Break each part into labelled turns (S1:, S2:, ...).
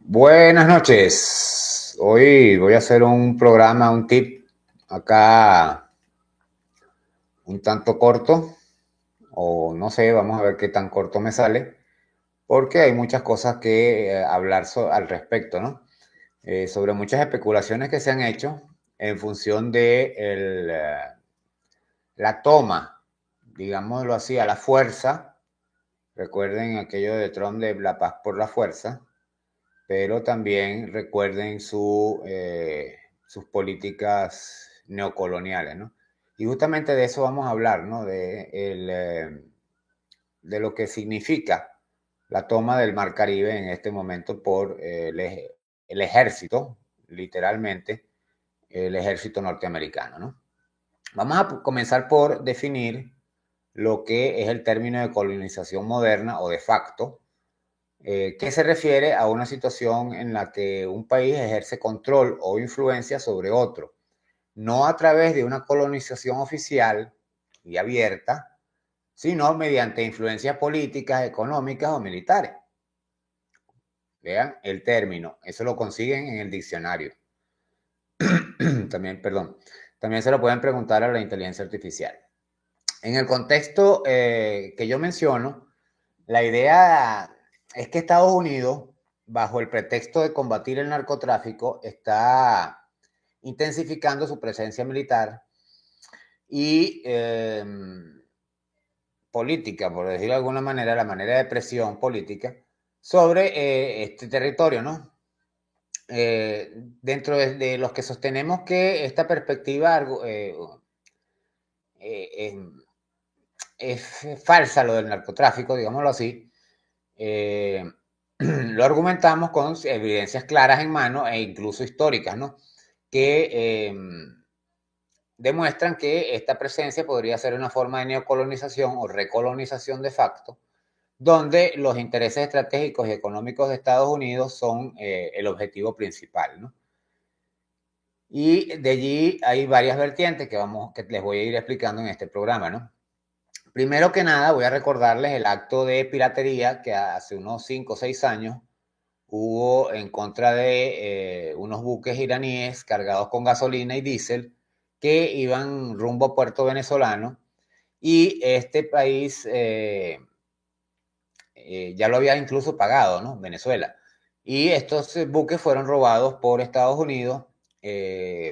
S1: Buenas noches. Hoy voy a hacer un programa, un tip acá un tanto corto, o no sé, vamos a ver qué tan corto me sale, porque hay muchas cosas que hablar al respecto, ¿no? Sobre muchas especulaciones que se han hecho en función de la toma, digámoslo así, a la fuerza. Recuerden aquello de Trump de la paz por la fuerza, pero también recuerden sus políticas neocoloniales, ¿no? Y justamente de eso vamos a hablar, ¿no? De lo que significa la toma del Mar Caribe en este momento por el ejército, literalmente, el ejército norteamericano, ¿no? Vamos a comenzar por definir lo que es el término de colonización moderna o de facto, que se refiere a una situación en la que un país ejerce control o influencia sobre otro, no a través de una colonización oficial y abierta, sino mediante influencias políticas, económicas o militares. Vean el término, eso lo consiguen en el diccionario. También, perdón, también se lo pueden preguntar a la inteligencia artificial. En el contexto que yo menciono, la idea es que Estados Unidos, bajo el pretexto de combatir el narcotráfico, está intensificando su presencia militar y política, por decirlo de alguna manera, la manera de presión política sobre este territorio, ¿no? Dentro de los que sostenemos que esta perspectiva eh, es falsa, lo del narcotráfico, digámoslo así. Eh, lo argumentamos con evidencias claras en mano e incluso históricas, ¿no? Que demuestran que esta presencia podría ser una forma de neocolonización o recolonización de facto, donde los intereses estratégicos y económicos de Estados Unidos son el objetivo principal, ¿no? Y de allí hay varias vertientes que les voy a ir explicando en este programa, ¿no? Primero que nada, voy a recordarles el acto de piratería que hace unos 5 o 6 años hubo en contra de unos buques iraníes cargados con gasolina y diésel que iban rumbo a puerto venezolano, y este país ya lo había incluso pagado, ¿no? Venezuela. Y estos buques fueron robados por Estados Unidos,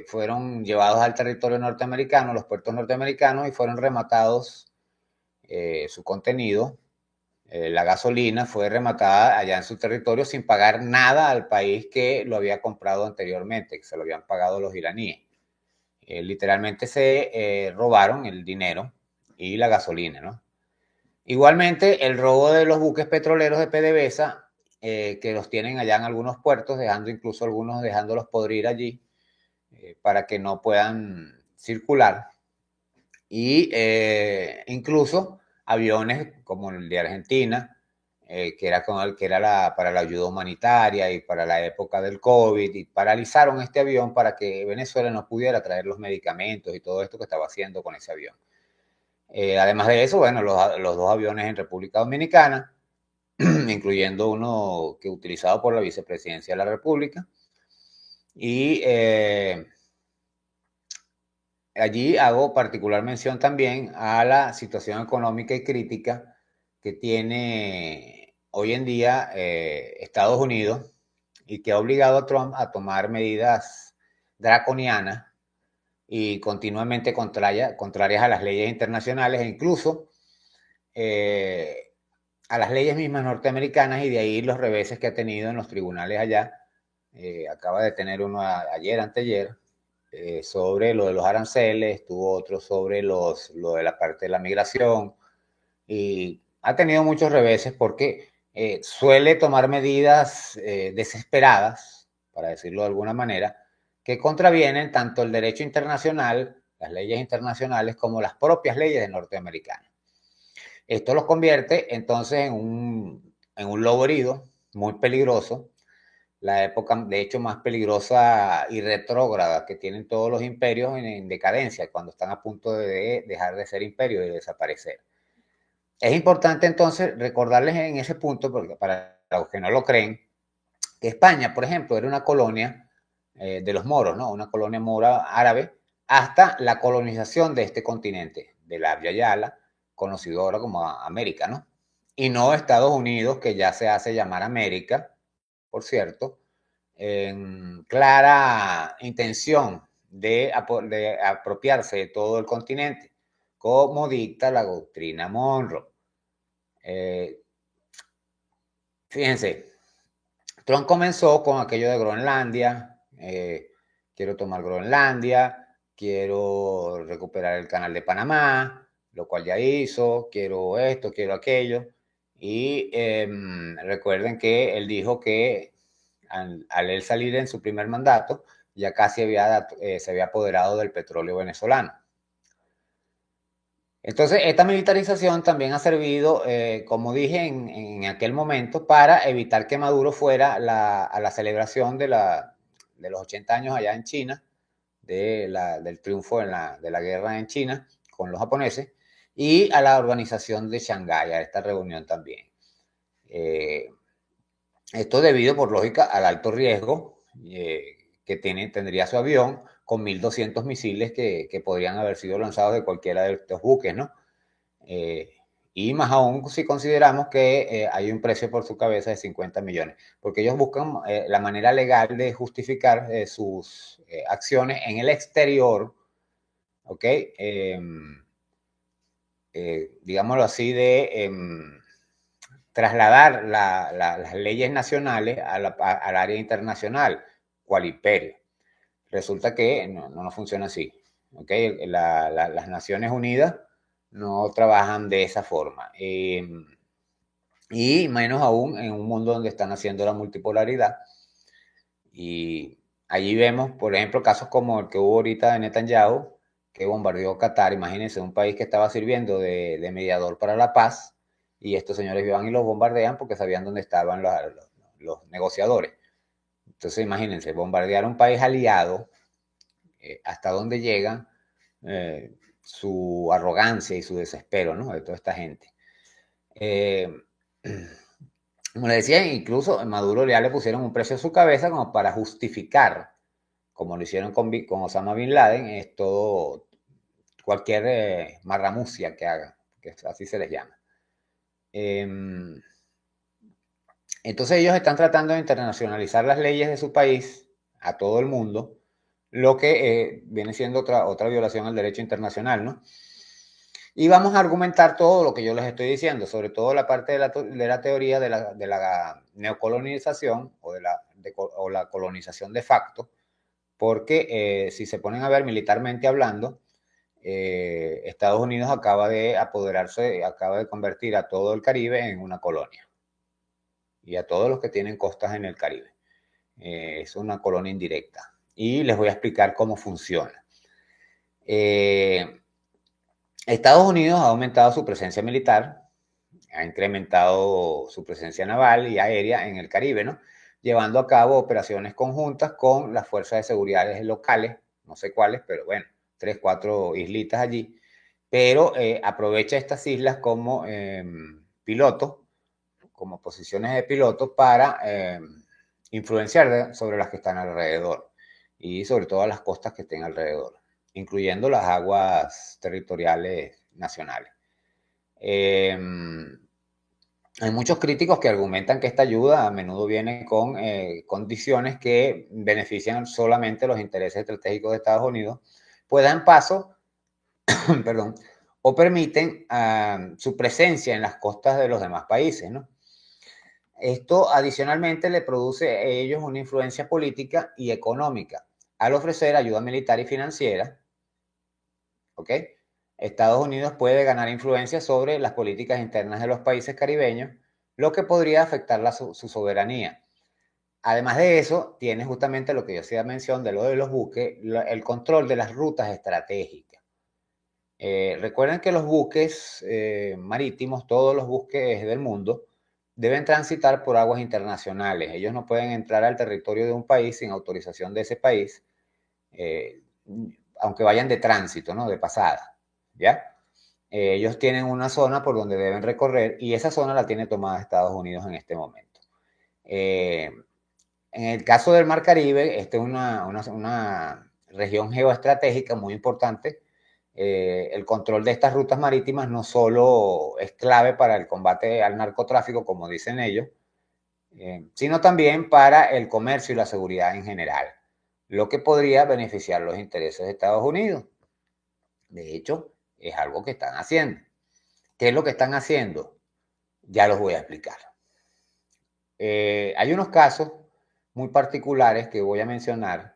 S1: fueron llevados al territorio norteamericano, los puertos norteamericanos, y fueron rematados su contenido. La gasolina fue rematada allá en su territorio sin pagar nada al país que lo había comprado anteriormente, que se lo habían pagado los iraníes. Literalmente se robaron el dinero y la gasolina, ¿no? Igualmente, el robo de los buques petroleros de PDVSA, que los tienen allá en algunos puertos, dejando incluso algunos dejándolos podrir allí para que no puedan circular. Y incluso aviones como el de Argentina, que era para la ayuda humanitaria y para la época del COVID, y paralizaron este avión para que Venezuela no pudiera traer los medicamentos y todo esto que estaba haciendo con ese avión. Además de eso, bueno, los dos aviones en República Dominicana, incluyendo uno que utilizado por la vicepresidencia de la República. Y allí hago particular mención también a la situación económica y crítica que tiene hoy en día Estados Unidos, y que ha obligado a Trump a tomar medidas draconianas y continuamente contrarias a las leyes internacionales, e incluso a las leyes mismas norteamericanas, y de ahí los reveses que ha tenido en los tribunales allá. Acaba de tener uno ayer, anteayer, sobre lo de los aranceles, tuvo otro sobre lo de la parte de la migración, y ha tenido muchos reveses porque suele tomar medidas desesperadas, para decirlo de alguna manera, que contravienen tanto el derecho internacional, las leyes internacionales, como las propias leyes norteamericanas. Esto los convierte entonces en un lobo herido muy peligroso, la época de hecho más peligrosa y retrógrada que tienen todos los imperios en decadencia, cuando están a punto de dejar de ser imperios y de desaparecer. Es importante entonces recordarles en ese punto, porque para los que no lo creen, que España, por ejemplo, era una colonia de los moros, ¿no? Una colonia mora árabe, hasta la colonización de este continente, de la Abya Yala, conocido ahora como América, ¿no? Y no Estados Unidos, que ya se hace llamar América, por cierto, en clara intención de apropiarse de todo el continente, como dicta la doctrina Monroe. Fíjense, Trump comenzó con aquello de Groenlandia, quiero tomar Groenlandia, quiero recuperar el canal de Panamá, lo cual ya hizo, quiero esto, quiero aquello. Y recuerden que él dijo que al él salir en su primer mandato, ya casi se había apoderado del petróleo venezolano. Entonces, esta militarización también ha servido, como dije en aquel momento, para evitar que Maduro fuera a la celebración de los 80 años allá en China, del triunfo de la guerra en China con los japoneses, y a la organización de Shanghái, a esta reunión también. Eh, Esto debido, por lógica, al alto riesgo que tendría su avión con 1.200 misiles que podrían haber sido lanzados de cualquiera de estos buques, ¿no? Eh, y más aún si consideramos que hay un precio por su cabeza de 50 millones, porque ellos buscan la manera legal de justificar sus acciones en el exterior, ¿ok? Digámoslo así, de trasladar las leyes nacionales al área internacional, cual imperio. Resulta que no funciona así. ¿Okay? Las Naciones Unidas no trabajan de esa forma. Y menos aún en un mundo donde están haciendo la multipolaridad. Y allí vemos, por ejemplo, casos como el que hubo ahorita de Netanyahu, que bombardeó Qatar. Imagínense, un país que estaba sirviendo de mediador para la paz, y estos señores van y los bombardean porque sabían dónde estaban los negociadores. Entonces, imagínense, bombardear un país aliado, hasta dónde llegan su arrogancia y su desespero, ¿no? De toda esta gente. Como le decía, incluso Maduro ya le pusieron un precio a su cabeza como para justificar, como lo hicieron con Osama Bin Laden, es todo, cualquier marramucia que haga, que así se les llama. Entonces ellos están tratando de internacionalizar las leyes de su país a todo el mundo, lo que viene siendo otra violación al derecho internacional, ¿no? Y vamos a argumentar todo lo que yo les estoy diciendo, sobre todo la parte de la teoría de la neocolonización o la colonización de facto, porque si se ponen a ver militarmente hablando, Estados Unidos acaba de apoderarse, acaba de convertir a todo el Caribe en una colonia y a todos los que tienen costas en el Caribe. Es una colonia indirecta. Y les voy a explicar cómo funciona. Estados Unidos ha aumentado su presencia militar, ha incrementado su presencia naval y aérea en el Caribe, ¿no? Llevando a cabo operaciones conjuntas con las fuerzas de seguridad locales, no sé cuáles, pero bueno, 3, 4 islitas allí, pero aprovecha estas islas como pilotos, como posiciones de pilotos para influenciar sobre las que están alrededor y sobre todo las costas que estén alrededor, incluyendo las aguas territoriales nacionales. Hay muchos críticos que argumentan que esta ayuda a menudo viene con condiciones que benefician solamente los intereses estratégicos de Estados Unidos, pues dan paso, perdón, o permiten su presencia en las costas de los demás países, ¿no? Esto adicionalmente le produce a ellos una influencia política y económica al ofrecer ayuda militar y financiera, ¿ok? Estados Unidos puede ganar influencia sobre las políticas internas de los países caribeños, lo que podría afectar su soberanía. Además de eso, tiene justamente lo que yo hacía mención de lo de los buques, el control de las rutas estratégicas. Recuerden que los buques marítimos, todos los buques del mundo, deben transitar por aguas internacionales. Ellos no pueden entrar al territorio de un país sin autorización de ese país, eh, aunque vayan de tránsito, ¿no? De pasada, ¿ya? Ellos tienen una zona por donde deben recorrer y esa zona la tiene tomada Estados Unidos en este momento. En el caso del Mar Caribe, esta es una región geoestratégica muy importante. El control de estas rutas marítimas no solo es clave para el combate al narcotráfico, como dicen ellos, sino también para el comercio y la seguridad en general, lo que podría beneficiar los intereses de Estados Unidos. De hecho, es algo que están haciendo. ¿Qué es lo que están haciendo? Ya los voy a explicar. Hay unos casos muy particulares que voy a mencionar,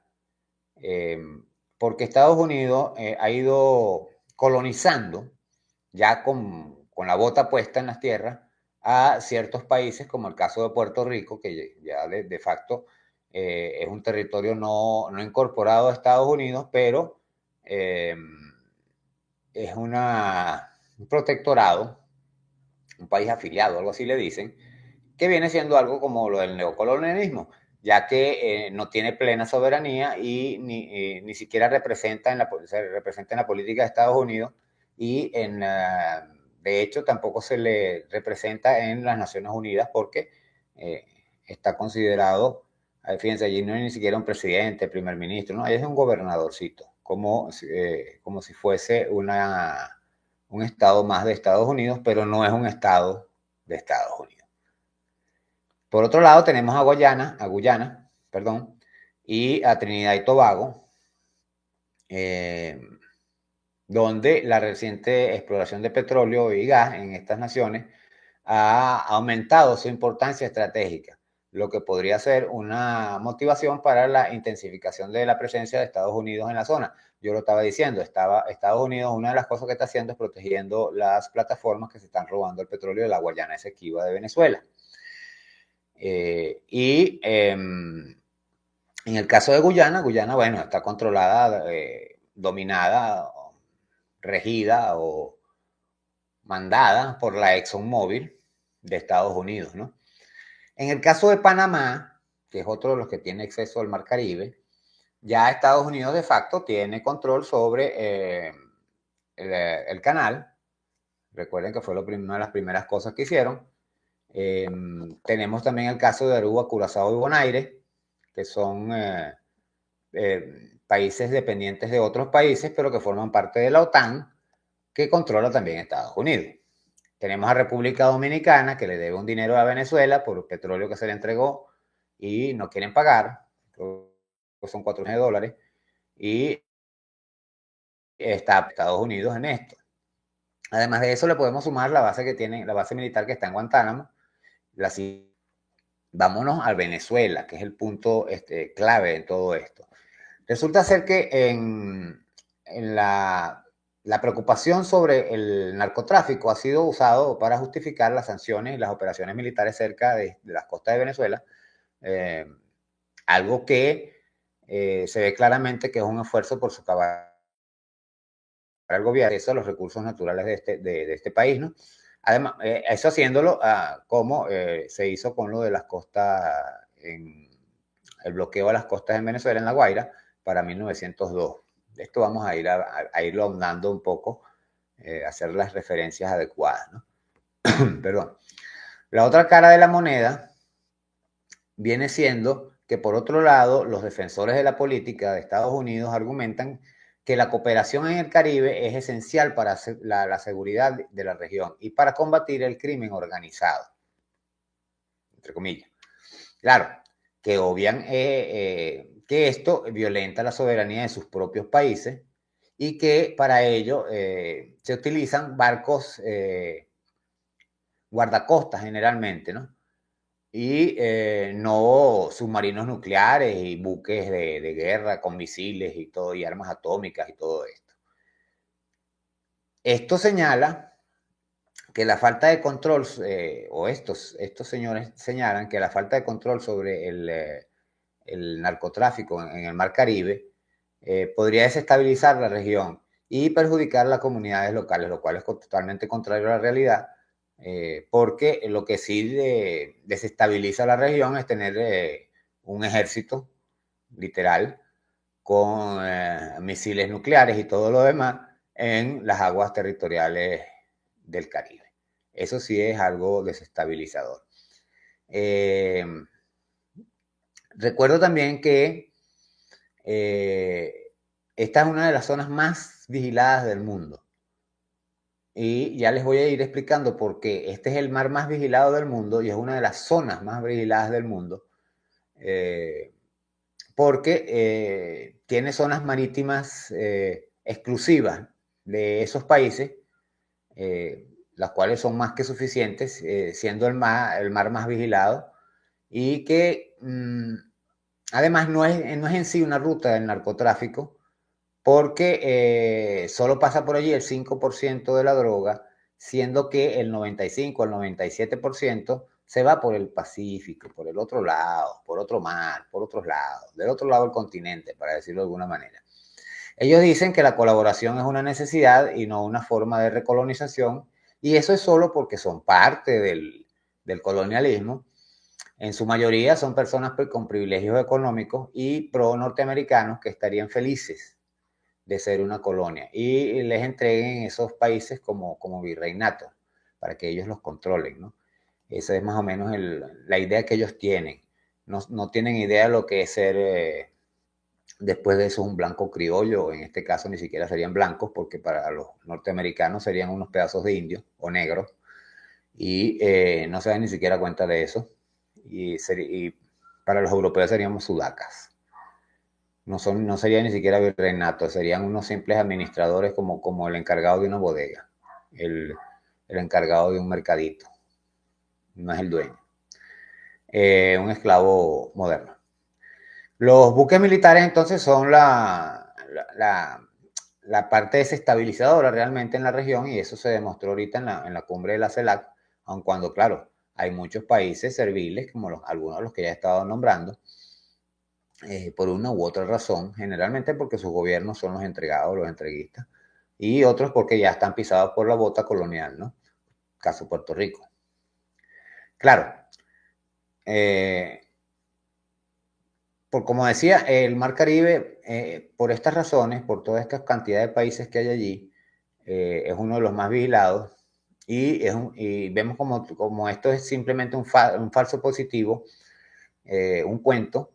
S1: porque Estados Unidos ha ido colonizando, ya con la bota puesta en las tierras, a ciertos países, como el caso de Puerto Rico, que ya de facto es un territorio no incorporado a Estados Unidos, pero eh, es un protectorado, un país afiliado, algo así le dicen, que viene siendo algo como lo del neocolonialismo, ya que no tiene plena soberanía y ni siquiera se representa en la política de Estados Unidos y de hecho tampoco se le representa en las Naciones Unidas porque eh, está considerado, fíjense, allí no hay ni siquiera un presidente, primer ministro, no, es un gobernadorcito, como si fuese un estado más de Estados Unidos, pero no es un estado de Estados Unidos. Por otro lado, tenemos a Guyana, perdón, y a Trinidad y Tobago, eh, donde la reciente exploración de petróleo y gas en estas naciones ha aumentado su importancia estratégica, lo que podría ser una motivación para la intensificación de la presencia de Estados Unidos en la zona. Yo lo estaba diciendo, Estados Unidos, una de las cosas que está haciendo es protegiendo las plataformas que se están robando el petróleo de la Guayana Esequiba de Venezuela. En el caso de Guyana, bueno, está controlada, dominada, regida o mandada por la ExxonMobil de Estados Unidos, ¿no? En el caso de Panamá, que es otro de los que tiene acceso al Mar Caribe, ya Estados Unidos de facto tiene control sobre el canal. Recuerden que fue una de las primeras cosas que hicieron. Tenemos también el caso de Aruba, Curazao y Bonaire, que son países dependientes de otros países, pero que forman parte de la OTAN, que controla también Estados Unidos. Tenemos a República Dominicana, que le debe un dinero a Venezuela por el petróleo que se le entregó y no quieren pagar, son 4 millones de dólares, y está Estados Unidos en esto. Además de eso, le podemos sumar la base que tiene, la base militar que está en Guantánamo. Vámonos a Venezuela, que es el punto clave en todo esto. Resulta ser que en la preocupación sobre el narcotráfico ha sido usado para justificar las sanciones y las operaciones militares cerca de las costas de Venezuela, algo que se ve claramente que es un esfuerzo por socavar al gobierno eso, los recursos naturales de este país, ¿no? Además, eso haciéndolo como se hizo con lo de las costas, el bloqueo a las costas en Venezuela, en La Guaira, para 1902. De esto vamos a irlo ahondando un poco, hacer las referencias adecuadas, ¿no? Perdón. La otra cara de la moneda viene siendo que, por otro lado, los defensores de la política de Estados Unidos argumentan que la cooperación en el Caribe es esencial para la seguridad de la región y para combatir el crimen organizado, entre comillas. Claro, que obvian que esto violenta la soberanía de sus propios países y que para ello se utilizan barcos guardacostas generalmente, ¿no? Y no submarinos nucleares y buques de guerra con misiles y todo, y armas atómicas y todo esto. Esto señala que la falta de control, o estos señores señalan que la falta de control sobre el narcotráfico en el Mar Caribe podría desestabilizar la región y perjudicar a las comunidades locales, lo cual es totalmente contrario a la realidad, porque lo que sí desestabiliza la región es tener un ejército, literal, con misiles nucleares y todo lo demás en las aguas territoriales del Caribe. Eso sí es algo desestabilizador. Recuerdo también que esta es una de las zonas más vigiladas del mundo. Y ya les voy a ir explicando por qué. Este es el mar más vigilado del mundo y es una de las zonas más vigiladas del mundo. Porque tiene zonas marítimas exclusivas de esos países, las cuales son más que suficientes, siendo el mar más vigilado, y que además no es en sí una ruta del narcotráfico, porque solo pasa por allí el 5% de la droga, siendo que el 95, el 97% se va por el Pacífico, por el otro lado, por otro mar, por otros lados, del otro lado del continente, para decirlo de alguna manera. Ellos dicen que la colaboración es una necesidad y no una forma de recolonización, y eso es solo porque son parte del colonialismo. En su mayoría son personas con privilegios económicos y pro norteamericanos que estarían felices de ser una colonia y les entreguen esos países como virreinato para que ellos los controlen, ¿no? Esa es más o menos la idea que ellos tienen. No tienen idea de lo que es ser después de eso un blanco criollo, en este caso ni siquiera serían blancos porque para los norteamericanos serían unos pedazos de indios o negros y no se dan ni siquiera cuenta de eso y para los europeos seríamos sudacas. No sería ni siquiera virreinato, serían unos simples administradores como el encargado de una bodega, el encargado de un mercadito, no es el dueño. Un esclavo moderno. Los buques militares entonces son la parte desestabilizadora realmente en la región y eso se demostró ahorita en la cumbre de la CELAC, aun cuando, claro, hay muchos países serviles, como algunos de los que ya he estado nombrando, por una u otra razón, generalmente porque sus gobiernos son los entregados, los entreguistas, y otros porque ya están pisados por la bota colonial, ¿no? Caso Puerto Rico. Claro, como decía, el Mar Caribe, por estas razones, por toda esta cantidad de países que hay allí, es uno de los más vigilados y vemos como esto es simplemente un falso positivo, un cuento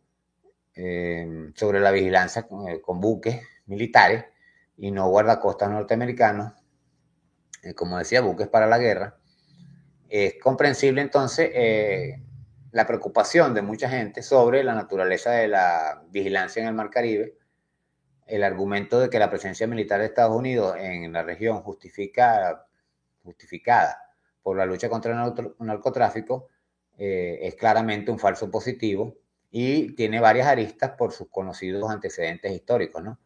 S1: sobre la vigilancia con buques militares y no guardacostas norteamericanos, como decía, buques para la guerra. Es comprensible entonces la preocupación de mucha gente sobre la naturaleza de la vigilancia en el Mar Caribe, el argumento de que la presencia militar de Estados Unidos en la región justificada por la lucha contra el narcotráfico es claramente un falso positivo y tiene varias aristas por sus conocidos antecedentes históricos, ¿no?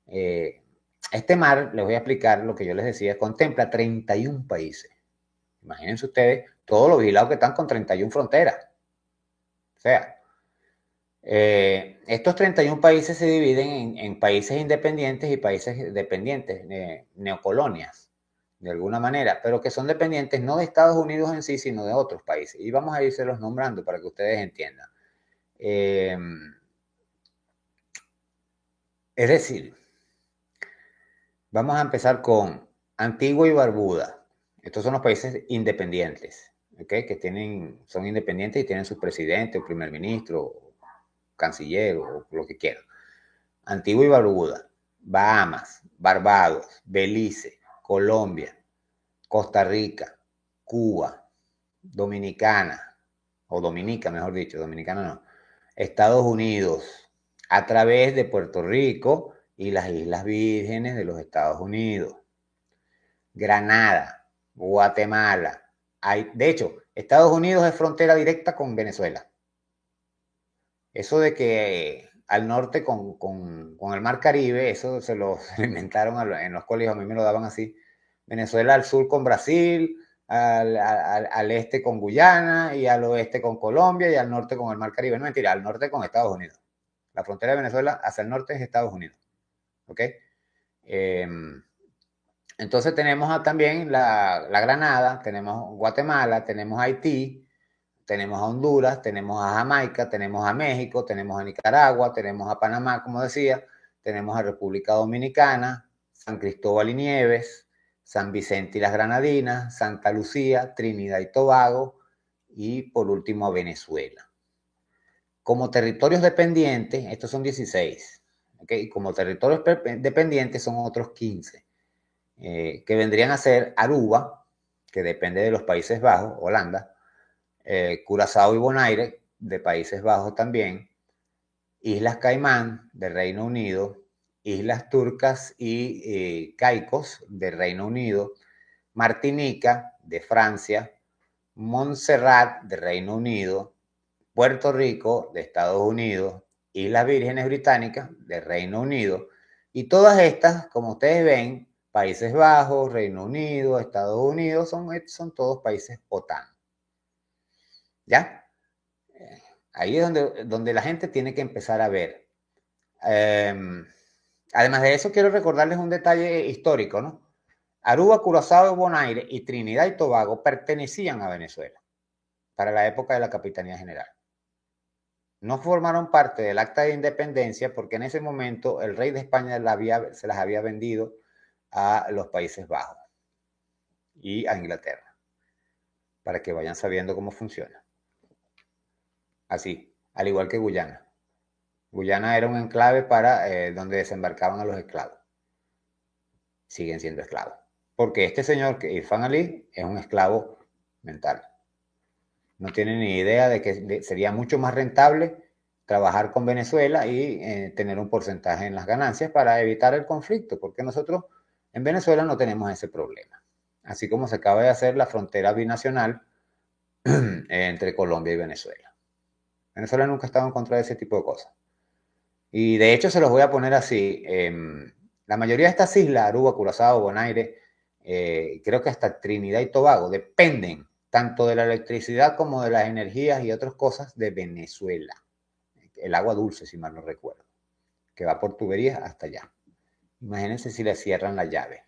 S1: Este mar, les voy a explicar lo que yo les decía, contempla 31 países. Imagínense ustedes todos los vigilados que están con 31 fronteras. O sea, estos 31 países se dividen en países independientes y países dependientes, neocolonias, de alguna manera, pero que son dependientes no de Estados Unidos en sí, sino de otros países. Y vamos a irselos nombrando para que ustedes entiendan. Es decir, vamos a empezar con Antigua y Barbuda. Estos son los países independientes, ¿okay? Son independientes y tienen su presidente, o primer ministro, canciller o lo que quieran. Antigua y Barbuda, Bahamas, Barbados, Belice, Colombia, Costa Rica, Cuba, Dominicana, o Dominica, mejor dicho, Dominicana no, Estados Unidos, a través de Puerto Rico y las Islas Vírgenes de los Estados Unidos, Granada, Guatemala. De hecho, Estados Unidos es frontera directa con Venezuela. Eso de que al norte con el Mar Caribe, eso se lo inventaron en los colegios, a mí me lo daban así. Venezuela al sur con Brasil, al este con Guyana y al oeste con Colombia y al norte con el Mar Caribe. No mentira, al norte con Estados Unidos. La frontera de Venezuela hacia el norte es Estados Unidos. ¿Ok? Entonces tenemos también la Granada, tenemos Guatemala, tenemos Haití, tenemos a Honduras, tenemos a Jamaica, tenemos a México, tenemos a Nicaragua, tenemos a Panamá, como decía, tenemos a República Dominicana, San Cristóbal y Nieves, San Vicente y las Granadinas, Santa Lucía, Trinidad y Tobago y por último a Venezuela. Como territorios dependientes, estos son 16, ¿okay? Como territorios dependientes son otros 15, que vendrían a ser Aruba, que depende de los Países Bajos, Holanda, Curazao y Bonaire, de Países Bajos también, Islas Caimán, de Reino Unido, Islas Turcas y Caicos, de Reino Unido, Martinica, de Francia, Montserrat, de Reino Unido, Puerto Rico, de Estados Unidos, Islas Vírgenes Británicas, de Reino Unido, y todas estas, como ustedes ven, Países Bajos, Reino Unido, Estados Unidos, son todos países OTAN. ¿Ya? Ahí es donde la gente tiene que empezar a ver. Además de eso, quiero recordarles un detalle histórico, ¿no? Aruba, Curazao, Bonaire y Trinidad y Tobago pertenecían a Venezuela para la época de la Capitanía General. No formaron parte del acta de independencia porque en ese momento el rey de España se las había vendido a los Países Bajos y a Inglaterra, para que vayan sabiendo cómo funciona. Así, al igual que Guyana. Guyana era un enclave para donde desembarcaban a los esclavos. Siguen siendo esclavos. Porque este señor, Irfan Ali, es un esclavo mental. No tiene ni idea de que sería mucho más rentable trabajar con Venezuela y tener un porcentaje en las ganancias para evitar el conflicto, porque nosotros en Venezuela no tenemos ese problema. Así como se acaba de hacer la frontera binacional entre Colombia y Venezuela. Venezuela nunca ha estado en contra de ese tipo de cosas. Y de hecho se los voy a poner así. La mayoría de estas islas, Aruba, Curazao, Bonaire, creo que hasta Trinidad y Tobago, dependen tanto de la electricidad como de las energías y otras cosas de Venezuela. El agua dulce, si mal no recuerdo, que va por tuberías hasta allá. Imagínense si le cierran la llave,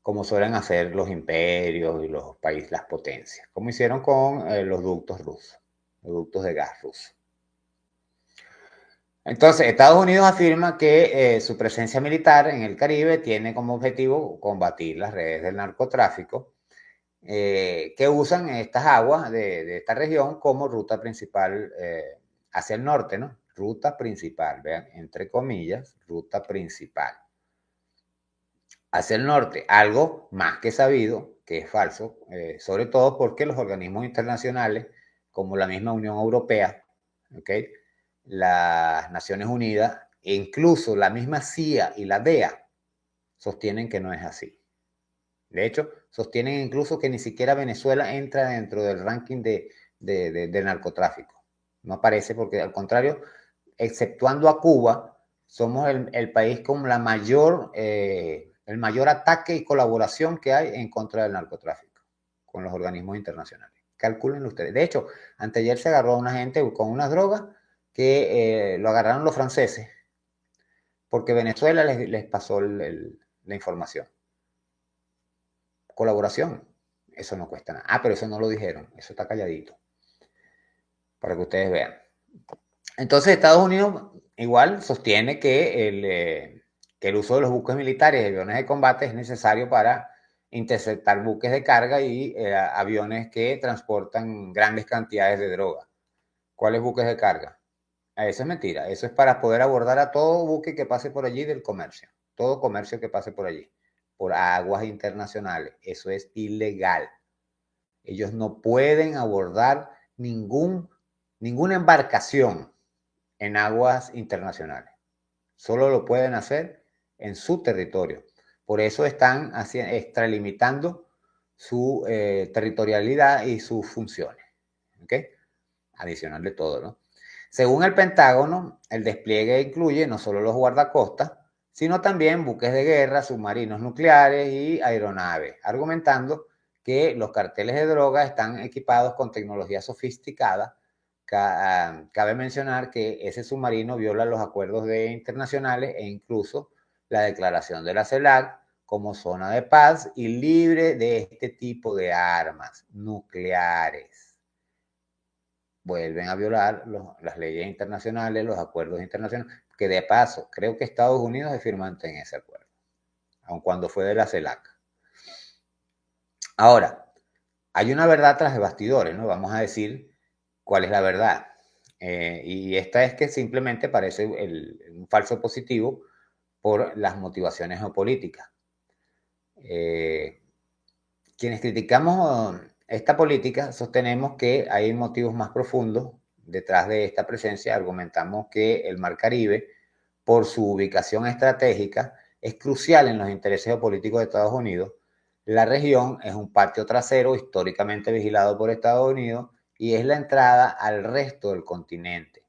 S1: como suelen hacer los imperios y los países, las potencias, como hicieron con los ductos rusos, los ductos de gas rusos. Entonces, Estados Unidos afirma que su presencia militar en el Caribe tiene como objetivo combatir las redes del narcotráfico que usan estas aguas de esta región como ruta principal hacia el norte, ¿no? Ruta principal, vean, entre comillas, ruta principal. Hacia el norte, algo más que sabido, que es falso, sobre todo porque los organismos internacionales, como la misma Unión Europea, ¿okay? Las Naciones Unidas e incluso la misma CIA y la DEA sostienen que no es así. De hecho, sostienen incluso que ni siquiera Venezuela entra dentro del ranking de narcotráfico. No aparece porque, al contrario, exceptuando a Cuba, somos el país con el mayor ataque y colaboración que hay en contra del narcotráfico con los organismos internacionales. Calcúlenlo ustedes. De hecho, anteayer se agarró a una gente con unas drogas que lo agarraron los franceses porque Venezuela les pasó la información. Colaboración, eso no cuesta nada. Ah, pero eso no lo dijeron, eso está calladito, para que ustedes vean. Entonces Estados Unidos igual sostiene que el uso de los buques militares y aviones de combate es necesario para interceptar buques de carga y aviones que transportan grandes cantidades de droga. ¿Cuáles buques de carga? Eso es mentira, eso es para poder abordar a todo buque que pase por allí del comercio, todo comercio que pase por allí, por aguas internacionales, eso es ilegal. Ellos no pueden abordar ninguna embarcación en aguas internacionales, solo lo pueden hacer en su territorio. Por eso están extralimitando su territorialidad y sus funciones, ¿ok? Adicional de todo, ¿no? Según el Pentágono, el despliegue incluye no solo los guardacostas, sino también buques de guerra, submarinos nucleares y aeronaves, argumentando que los carteles de droga están equipados con tecnología sofisticada. Cabe mencionar que ese submarino viola los acuerdos internacionales e incluso la declaración de la CELAC como zona de paz y libre de este tipo de armas nucleares. Vuelven a violar las leyes internacionales, los acuerdos internacionales, que de paso, creo que Estados Unidos es firmante en ese acuerdo, aun cuando fue de la CELAC. Ahora, hay una verdad tras de bastidores, ¿no? Vamos a decir cuál es la verdad. Y esta es que simplemente parece un falso positivo por las motivaciones geopolíticas. Quienes criticamos esta política sostenemos que hay motivos más profundos detrás de esta presencia. Argumentamos que el Mar Caribe, por su ubicación estratégica, es crucial en los intereses geopolíticos de Estados Unidos. La región es un patio trasero históricamente vigilado por Estados Unidos y es la entrada al resto del continente,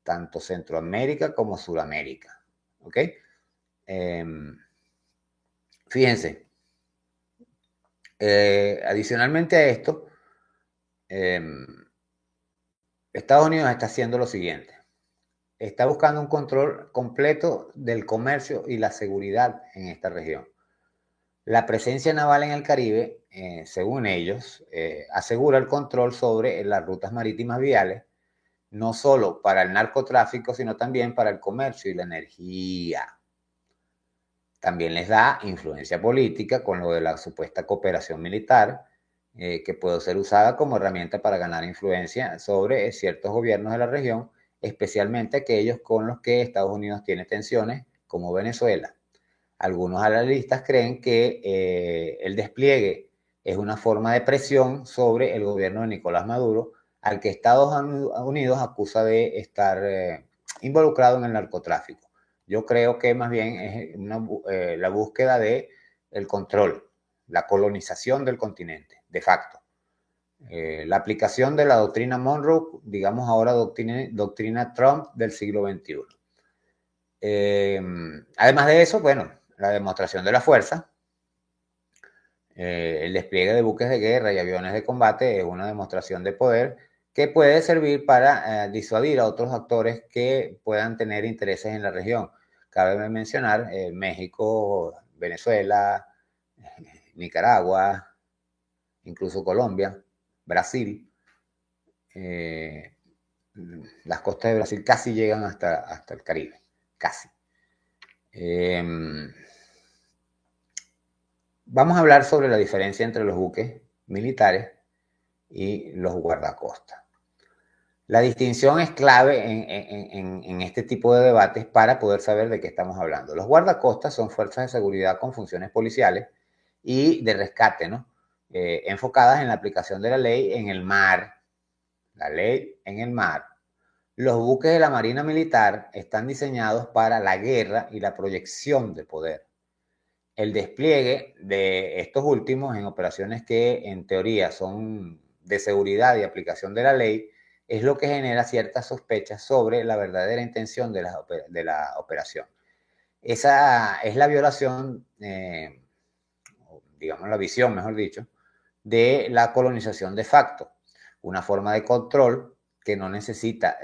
S1: tanto Centroamérica como Suramérica. ¿Ok? Fíjense, adicionalmente a esto, Estados Unidos está haciendo lo siguiente. Está buscando un control completo del comercio y la seguridad en esta región. La presencia naval en el Caribe, según ellos, asegura el control sobre las rutas marítimas viales, no solo para el narcotráfico, sino también para el comercio y la energía. También les da influencia política con lo de la supuesta cooperación militar, que puede ser usada como herramienta para ganar influencia sobre ciertos gobiernos de la región, especialmente aquellos con los que Estados Unidos tiene tensiones, como Venezuela. Algunos analistas creen que el despliegue es una forma de presión sobre el gobierno de Nicolás Maduro, al que Estados Unidos acusa de estar involucrado en el narcotráfico. Yo creo que más bien es la búsqueda de el control, la colonización del continente, de facto. La aplicación de la doctrina Monroe, digamos ahora doctrina Trump del siglo XXI. Además de eso, bueno, la demostración de la fuerza, el despliegue de buques de guerra y aviones de combate es una demostración de poder que puede servir para disuadir a otros actores que puedan tener intereses en la región. Cabe mencionar México, Venezuela, Nicaragua, incluso Colombia, Brasil. Las costas de Brasil casi llegan hasta el Caribe, casi. Vamos a hablar sobre la diferencia entre los buques militares y los guardacostas. La distinción es clave en este tipo de debates para poder saber de qué estamos hablando. Los guardacostas son fuerzas de seguridad con funciones policiales y de rescate, ¿no? Enfocadas en la aplicación de la ley en el mar. La ley en el mar. Los buques de la Marina Militar están diseñados para la guerra y la proyección de poder. El despliegue de estos últimos en operaciones que en teoría son de seguridad y aplicación de la ley es lo que genera ciertas sospechas sobre la verdadera intención de la operación. Esa es la violación, digamos la visión, mejor dicho, de la colonización de facto, una forma de control que no necesita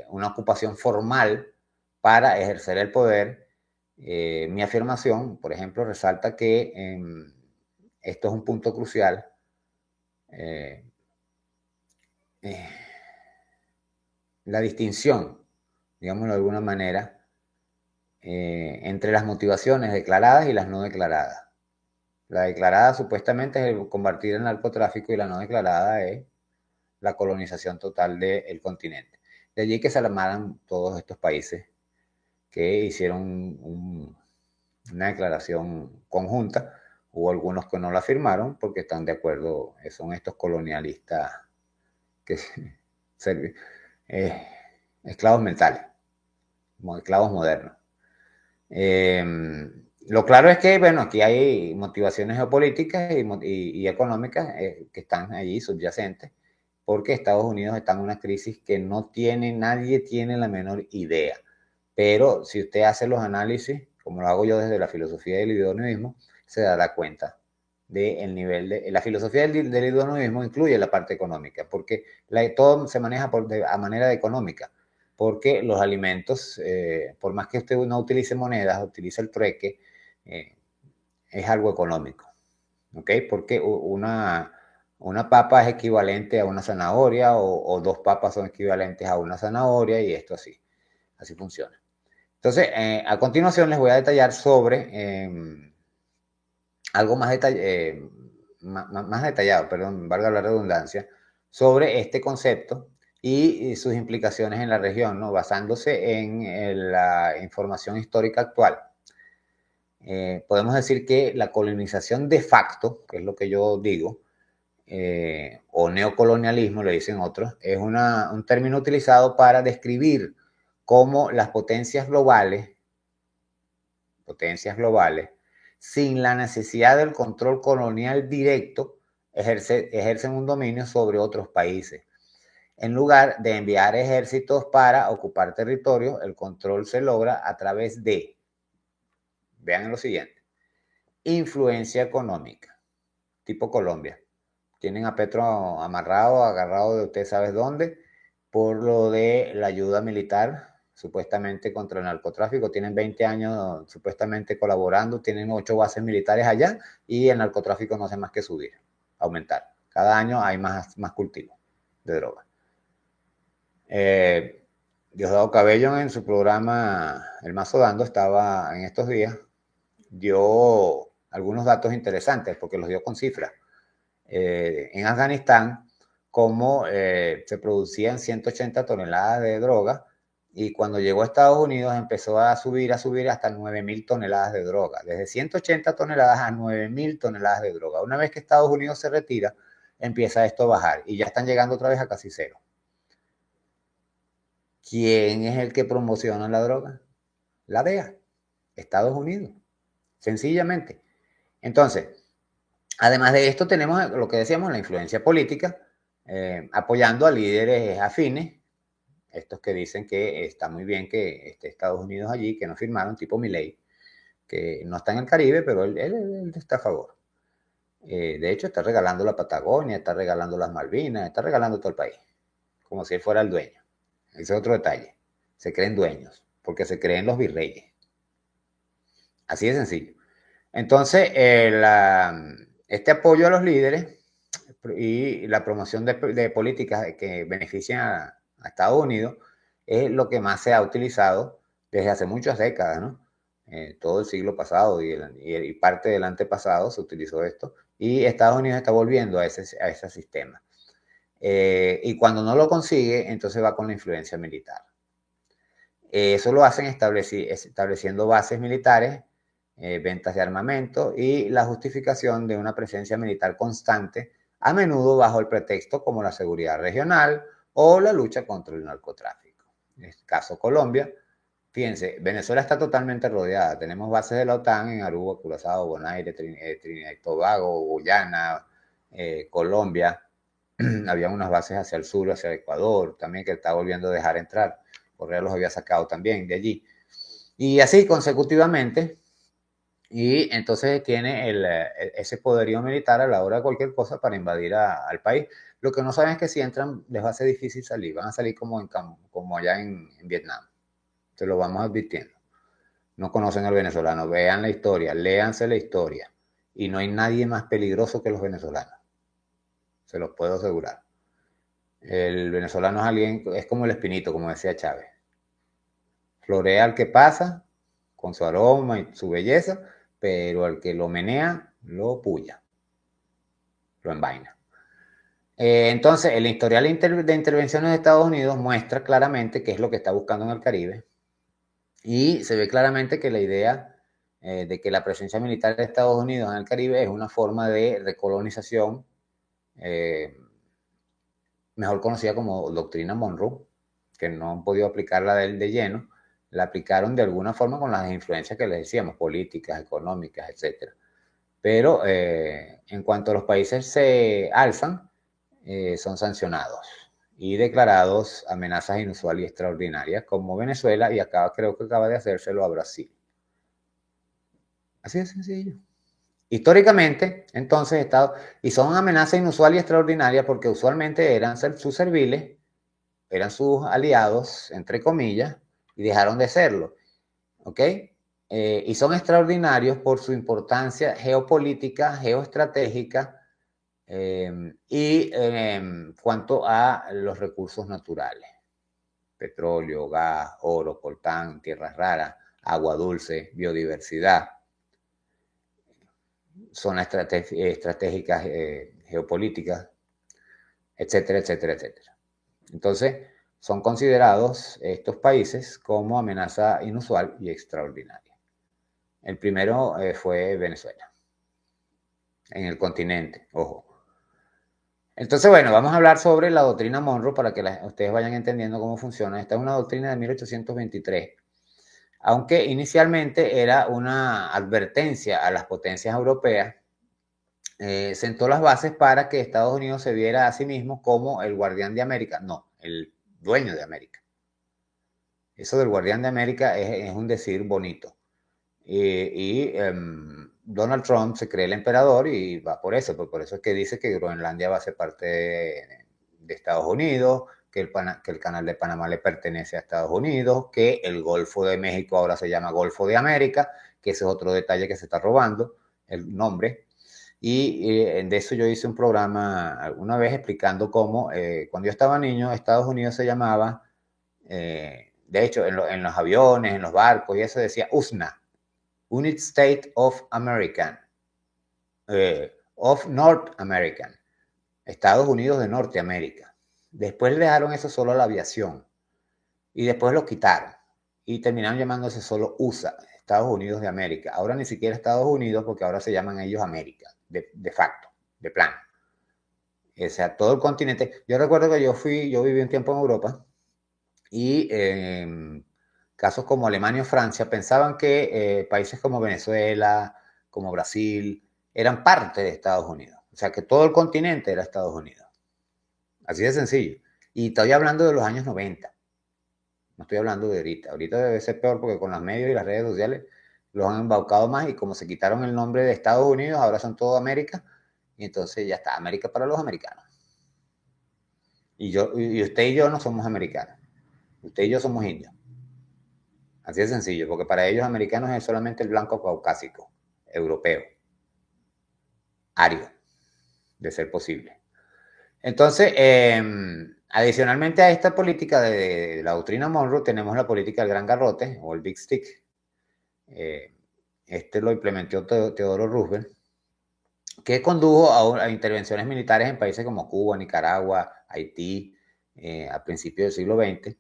S1: una ocupación formal para ejercer el poder. Mi afirmación, por ejemplo, resalta que esto es un punto crucial. La distinción, digámoslo de alguna manera, entre las motivaciones declaradas y las no declaradas. La declarada supuestamente es el combatir el narcotráfico y la no declarada es la colonización total del continente. De allí que se alarmaran todos estos países que hicieron una declaración conjunta. Hubo algunos que no la firmaron porque están de acuerdo, son estos colonialistas que esclavos mentales, esclavos modernos. Lo claro es que, bueno, aquí hay motivaciones geopolíticas y económicas que están allí subyacentes, porque Estados Unidos está en una crisis que nadie tiene la menor idea. Pero si usted hace los análisis, como lo hago yo desde la filosofía del hedonismo, se dará cuenta del nivel de... La filosofía del hedonismo incluye la parte económica, porque todo se maneja a manera económica, porque los alimentos, por más que usted no utilice monedas, utilice el trueque, es algo económico, ¿ok? Porque una papa es equivalente a una zanahoria o dos papas son equivalentes a una zanahoria y esto así funciona. Entonces, a continuación les voy a detallar sobre algo más detallado, perdón, valga la redundancia, sobre este concepto y sus implicaciones en la región, ¿no? Basándose en la información histórica actual. Podemos decir que la colonización de facto, que es lo que yo digo, o neocolonialismo, le dicen otros, es un término utilizado para describir cómo las potencias globales, sin la necesidad del control colonial directo, ejercen un dominio sobre otros países. En lugar de enviar ejércitos para ocupar territorios, el control se logra a través de, vean lo siguiente, influencia económica, tipo Colombia. Tienen a Petro amarrado, agarrado de usted sabe dónde, por lo de la ayuda militar, supuestamente contra el narcotráfico. Tienen 20 años supuestamente colaborando, tienen 8 bases militares allá y el narcotráfico no hace más que subir, aumentar. Cada año hay más cultivo de droga. Diosdado Cabello en su programa El Mazo Dando estaba en estos días, dio algunos datos interesantes porque los dio con cifras. En Afganistán, como se producían 180 toneladas de droga y cuando llegó a Estados Unidos empezó a subir hasta 9.000 toneladas de droga, desde 180 toneladas a 9.000 toneladas de droga. Una vez que Estados Unidos se retira, empieza esto a bajar y ya están llegando otra vez a casi cero. ¿Quién es el que promociona la droga? La DEA, Estados Unidos, sencillamente. Entonces, además de esto, tenemos lo que decíamos, la influencia política, apoyando a líderes afines, estos que dicen que está muy bien que esté Estados Unidos allí, que no firmaron, tipo Milei, que no está en el Caribe, pero él está a favor. De hecho, está regalando la Patagonia, está regalando las Malvinas, está regalando todo el país, como si él fuera el dueño. Ese es otro detalle. Se creen dueños, porque se creen los virreyes. Así de sencillo. Entonces, este apoyo a los líderes y la promoción de políticas que benefician a Estados Unidos es lo que más se ha utilizado desde hace muchas décadas, ¿no? Todo el siglo pasado y parte del antepasado se utilizó esto y Estados Unidos está volviendo a ese sistema. Y cuando no lo consigue, entonces va con la influencia militar. Eso lo hacen estableciendo bases militares, ventas de armamento y la justificación de una presencia militar constante, a menudo bajo el pretexto como la seguridad regional o la lucha contra el narcotráfico. En el caso Colombia, fíjense, Venezuela está totalmente rodeada. Tenemos bases de la OTAN en Aruba, Curazao, Bonaire, Trinidad y Tobago, Guyana, Colombia. Había unas bases hacia el sur, hacia Ecuador, también que está volviendo a dejar entrar. Correa los había sacado también de allí. Y así consecutivamente, y entonces tiene ese poderío militar a la hora de cualquier cosa para invadir al país. Lo que no saben es que si entran les va a ser difícil salir, van a salir como allá en Vietnam. Se lo vamos advirtiendo. No conocen al venezolano, vean la historia, léanse la historia. Y no hay nadie más peligroso que los venezolanos. Se los puedo asegurar. El venezolano es alguien, es como el espinito, como decía Chávez. Florea al que pasa, con su aroma y su belleza, pero al que lo menea, lo puya, lo envaina. Entonces, el historial de intervenciones de Estados Unidos muestra claramente qué es lo que está buscando en el Caribe y se ve claramente que la idea de que la presencia militar de Estados Unidos en el Caribe es una forma de recolonización mejor conocida como doctrina Monroe, que no han podido aplicarla de lleno, la aplicaron de alguna forma con las influencias que les decíamos, políticas, económicas, etc. Pero en cuanto a los países se alzan, son sancionados y declarados amenazas inusuales y extraordinarias, como Venezuela, y creo que acaba de hacérselo a Brasil. Así de sencillo. Históricamente, entonces, y son amenazas inusuales y extraordinarias porque usualmente eran sus serviles, eran sus aliados, entre comillas, y dejaron de serlo. ¿Ok? Y son extraordinarios por su importancia geopolítica, geoestratégica y en cuanto a los recursos naturales. Petróleo, gas, oro, coltán, tierras raras, agua dulce, biodiversidad. Zonas estratégicas geopolíticas, etcétera, etcétera, etcétera. Entonces, son considerados estos países como amenaza inusual y extraordinaria. El primero fue Venezuela, en el continente, ojo. Entonces, bueno, vamos a hablar sobre la doctrina Monroe para que ustedes vayan entendiendo cómo funciona. Esta es una doctrina de 1823, aunque inicialmente era una advertencia a las potencias europeas. Sentó las bases para que Estados Unidos se viera a sí mismo como el guardián de América, no, el dueño de América. Eso del guardián de América es un decir bonito. Donald Trump se cree el emperador y va por eso, por eso es que dice que Groenlandia va a ser parte de Estados Unidos, que el canal de Panamá le pertenece a Estados Unidos, que el Golfo de México ahora se llama Golfo de América, que ese es otro detalle que se está robando, el nombre. Y de eso yo hice un programa alguna vez explicando cómo cuando yo estaba niño Estados Unidos se llamaba, de hecho en los aviones, en los barcos y eso decía USNA, United States of American, of North American, Estados Unidos de Norteamérica. Después le dejaron eso solo a la aviación y después lo quitaron y terminaron llamándose solo USA, Estados Unidos de América. Ahora ni siquiera Estados Unidos porque ahora se llaman ellos América, de facto, de plano. O sea, todo el continente. Yo recuerdo que yo viví un tiempo en Europa y casos como Alemania o Francia pensaban que países como Venezuela, como Brasil, eran parte de Estados Unidos. O sea, que todo el continente era Estados Unidos. Así de sencillo. Y estoy hablando de los años 90. No estoy hablando de ahorita. Ahorita debe ser peor porque con los medios y las redes sociales los han embaucado más y como se quitaron el nombre de Estados Unidos, ahora son todo América. Y entonces ya está, América para los americanos. Y usted y yo no somos americanos. Usted y yo somos indios. Así de sencillo, porque para ellos americanos es solamente el blanco caucásico, europeo, ario, de ser posible. Entonces, adicionalmente a esta política de la doctrina Monroe, tenemos la política del gran garrote o el Big Stick. Este lo implementó Teodoro Roosevelt, que condujo a intervenciones militares en países como Cuba, Nicaragua, Haití, a principios del siglo XX.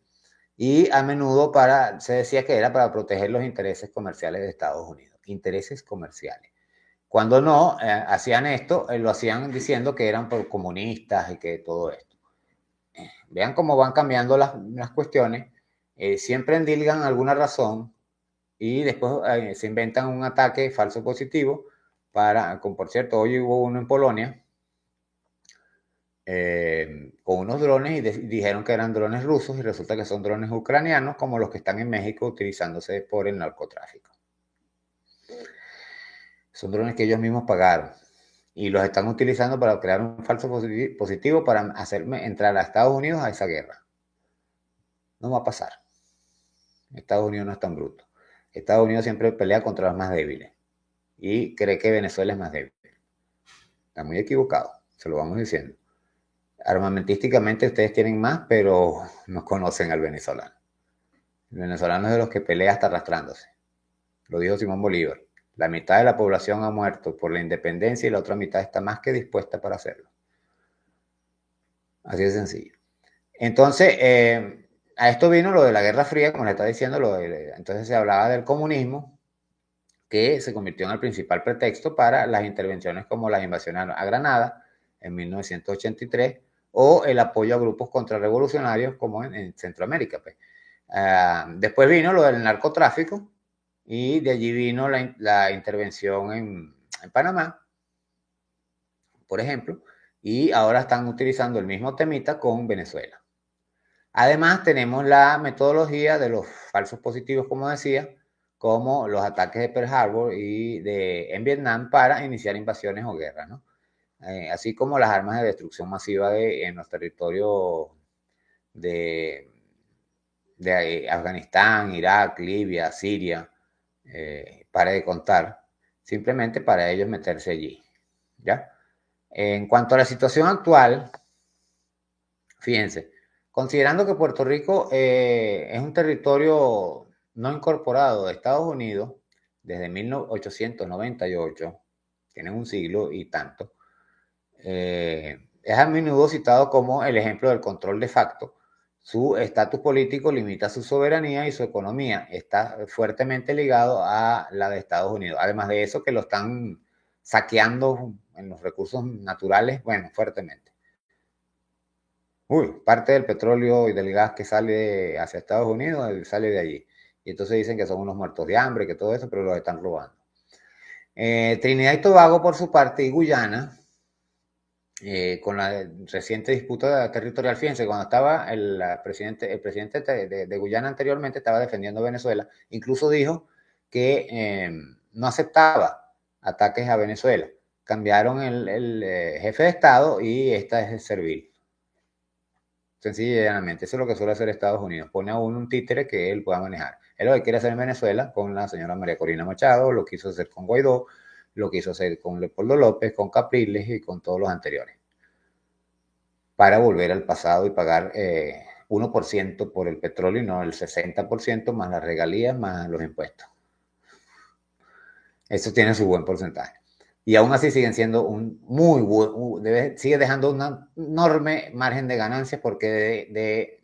S1: Y a menudo se decía que era para proteger los intereses comerciales de Estados Unidos. Intereses comerciales. Cuando no hacían esto, lo hacían diciendo que eran por comunistas y que todo esto. Vean cómo van cambiando las cuestiones. Siempre endilgan alguna razón y después se inventan un ataque falso positivo por cierto, hoy hubo uno en Polonia con unos drones y dijeron que eran drones rusos y resulta que son drones ucranianos como los que están en México utilizándose por el narcotráfico. Son drones que ellos mismos pagaron y los están utilizando para crear un falso positivo para hacerme entrar a Estados Unidos a esa guerra. No va a pasar. Estados Unidos no es tan bruto. Estados Unidos siempre pelea contra los más débiles y cree que Venezuela es más débil. Está muy equivocado, se lo vamos diciendo. Armamentísticamente ustedes tienen más, pero no conocen al venezolano. El venezolano es de los que pelea hasta arrastrándose. Lo dijo Simón Bolívar. La mitad de la población ha muerto por la independencia y la otra mitad está más que dispuesta para hacerlo. Así de sencillo. Entonces, a esto vino lo de la Guerra Fría, como le está diciendo, entonces se hablaba del comunismo, que se convirtió en el principal pretexto para las intervenciones como las invasiones a Granada en 1983 o el apoyo a grupos contrarrevolucionarios como en Centroamérica. Pues. Después vino lo del narcotráfico y de allí vino la intervención en Panamá, por ejemplo, y ahora están utilizando el mismo temita con Venezuela. Además, tenemos la metodología de los falsos positivos, como decía, como los ataques de Pearl Harbor y en Vietnam para iniciar invasiones o guerras, ¿no? Así como las armas de destrucción masiva en los territorios de, de Afganistán, Irak, Libia, Siria, para de contar, simplemente para ellos meterse allí, ¿ya? En cuanto a la situación actual, fíjense, considerando que Puerto Rico es un territorio no incorporado de Estados Unidos desde 1898, tienen un siglo y tanto, es a menudo citado como el ejemplo del control de facto. Su estatus político limita su soberanía y su economía está fuertemente ligado a la de Estados Unidos. Además de eso, que lo están saqueando en los recursos naturales, bueno, fuertemente. Parte del petróleo y del gas que sale hacia Estados Unidos sale de allí. Y entonces dicen que son unos muertos de hambre, que todo eso, pero los están robando. Trinidad y Tobago, por su parte, y Guyana, con la reciente disputa territorial, fíjense, cuando estaba el presidente de Guyana anteriormente, estaba defendiendo a Venezuela, incluso dijo que no aceptaba ataques a Venezuela. Cambiaron el jefe de Estado y esta es el servil. Sencilla y llanamente, eso es lo que suele hacer Estados Unidos. Pone a uno un títere que él pueda manejar. Él lo que quiere hacer en Venezuela con la señora María Corina Machado, lo quiso hacer con Guaidó, lo quiso hacer con Leopoldo López, con Capriles y con todos los anteriores. Para volver al pasado y pagar 1% por el petróleo y no el 60% más las regalías más los impuestos. Eso tiene su buen porcentaje. Y aún así siguen siendo un sigue dejando un enorme margen de ganancias porque de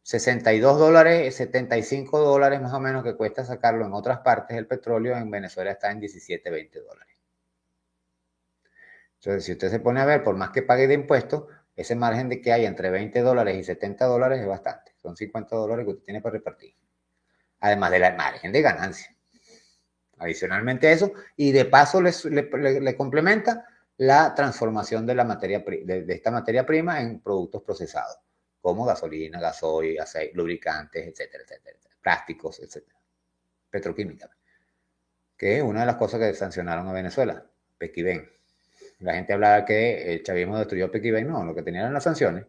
S1: $62, $75 más o menos que cuesta sacarlo en otras partes el petróleo, en Venezuela está en $17, $20. Entonces, si usted se pone a ver, por más que pague de impuestos, ese margen de que hay entre $20 y $70 es bastante. Son $50 que usted tiene para repartir. Además del margen de ganancia. Adicionalmente a eso, y de paso le complementa la transformación de, de esta materia prima en productos procesados, como gasolina, gasoil, aceite, lubricantes, etcétera, etcétera, plásticos, etcétera. Petroquímica, que es una de las cosas que sancionaron a Venezuela, Pequiven. La gente hablaba que el chavismo destruyó Pequiven, no, lo que tenían eran las sanciones.